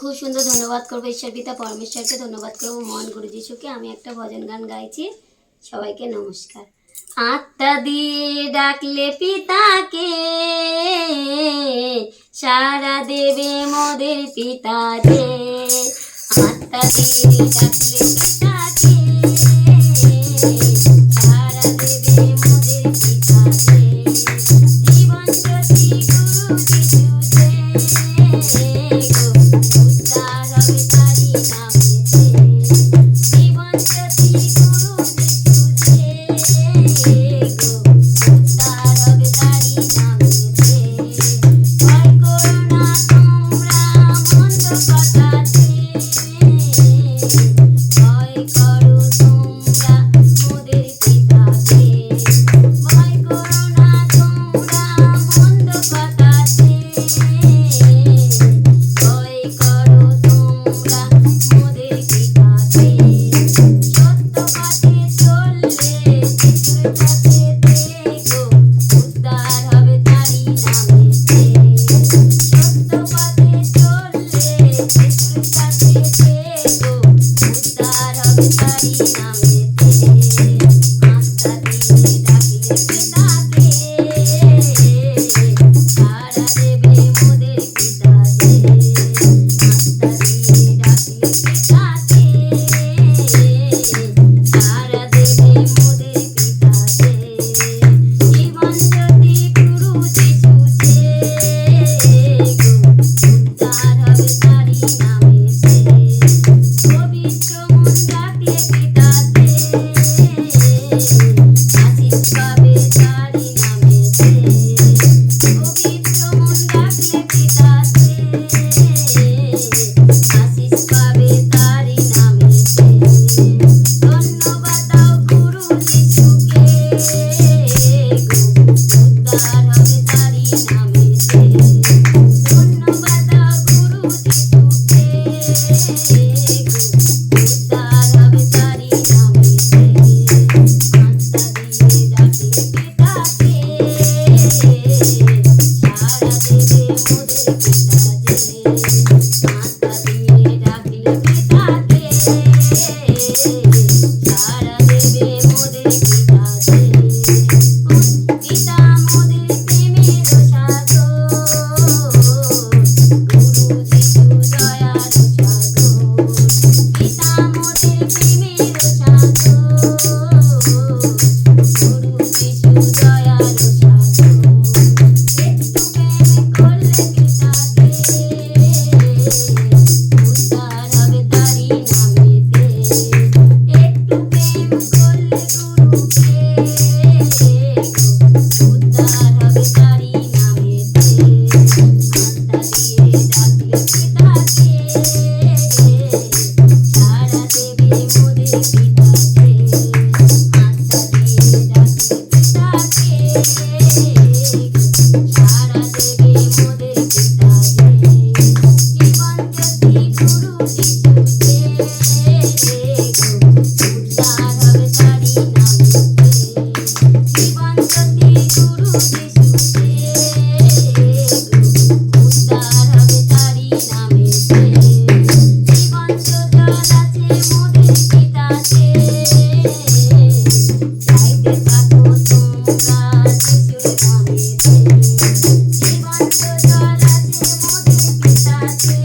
খুব সুন্দর ধন্যবাদ করবো ঈশ্বর পিতা পরমেশ্বরকে, ধন্যবাদ করবো মহান গুরু যিশুকে। আমি একটা ভজন গান গাইছি। সবাইকে নমস্কার। আত্মা দিয়ে ডাকলে পিতাকে, সারা দেবে মোদের পিতা যে। আত্মা দিয়ে ডাকলে পিতাকে, সারা দেবে মোদের পিতা যে। জীবন জ্যোতি গুরু যিশু যে, উদ্ধার হবে তারি নামেতে। জীবন জ্যোতি গুরু যিশু যে, উদ্ধার হবে তারি নামেতে। ভয় করো না তোমরা মন্দ কথাতে, ভয় করো তোমরা মোদের পিতাকে। ভয় করো না তোমরা মন্দ কথাতে, ভয় করো তোমরা মোদের পিতাকে। সত্য পথে চললে যিশুর সাথেতে গো, উদ্ধার হবে তারি নামেতে। সত্য পথে চললে যিশুর সাথেতে গো, উদ্ধার হবে তারি নামেতে। আত্মা দিয়ে ডাকলে পিতাকে, সারা দেবে মোদের পিতা যে। আত্মা দিয়ে ডাকলে পিতাকে, সারা দেবে মোদের পিতা যে। জীবন জ্যোতি গুরু যিশু যে, উদ্ধার হবে তারি নামেতে। পবিত্র মন রাখলে পিতাতে, আশীষ পাবে তারি নামেতে। পবিত্র মন রাখলে পিতাতে, আশীষ পাবে তারি নামেতে। ধন্যবাদ দাও গুরু যিশুকে, উদ্ধার হবে তারি নামেতে। ধন্যবাদ দাও গুরু যিশুকে, উদ্ধার হবে তারি নামেতে। আত্মা দিয়ে ডাকলে পিতাকে, সারা দেবে মোদের পিতা যে। আত্মা দিয়ে ডাকলে পিতাকে, সারা দেবে মোদের পিতা যে। পিতা মোদের প্রেমের সাগর, গুরু যিশু দয়ার সাগর। পিতা মোদের প্রেমের সাগর, গুরু যিশু দয়ার সাগর। একটু প্রেম করলে পিতাকে, উদ্ধার হবে তারি নামেতে। একটু প্রেম করলে গুরুকে, উদ্ধার হবে তারি নামেতে। আত্মা দিয়ে ডাকলে পিতাকে, সারা দেবে মোদের পিতা যে। আত্মা দিয়ে ডাকলে পিতাকে, সারা দেবে মোদের পিতা যে। জীবন জ্যোতি গুরু যিশু যে, উদ্ধার হবে তারি নামেতে। জীবন জ্যোতি গুরু যিশু যে, উদ্ধার হবে তারি নামেতে। জীবন্ত জল আছে মোদের পিতাতে, গাইতে থাকো তোমরা যিশুর নামেতে। জীবন্ত জল আছে মোদের পিতাতে,